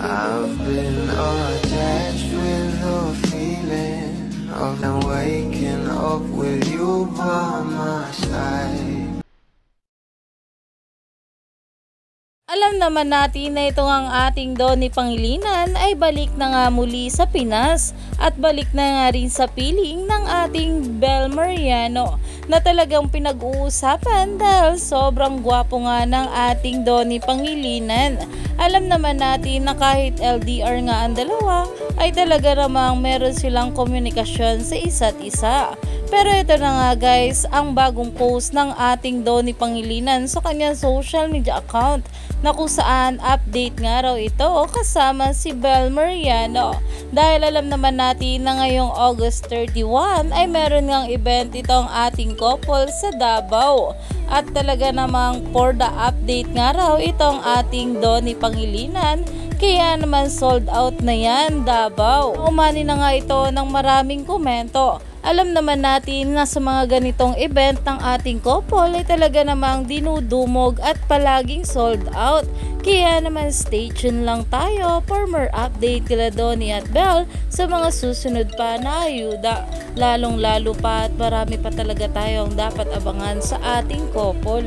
I've been attached with the feeling of them waking up with you by my side. Alam naman natin na ito ang ating Donnie Pangilinan ay balik na nga muli sa Pinas at balik na nga rin sa piling ng ating Bel Mariano na talagang pinag-uusapan dahil sobrang gwapo nga ng ating Donnie Pangilinan. Alam naman natin na kahit LDR nga ang dalawa ay talaga namang meron silang komunikasyon sa isa't isa. Pero ito na nga guys, ang bagong post ng ating Donnie Pangilinan sa kanyang social media account na kung saan update nga raw ito kasama si Bel Mariano. Dahil alam naman natin na ngayong August 31 ay meron ngang event itong ating couple sa Davao. At talaga namang for the update nga raw itong ating Donnie Pangilinan, kaya naman sold out na yan Davao. Umani na nga ito ng maraming komento. Alam naman natin na sa mga ganitong event ng ating couple ay talaga namang dinudumog at palaging sold out. Kaya naman stay tuned lang tayo for more update kila Donnie at Bel sa mga susunod pa na ayuda. Lalong lalo pa at marami pa talaga tayong dapat abangan sa ating couple.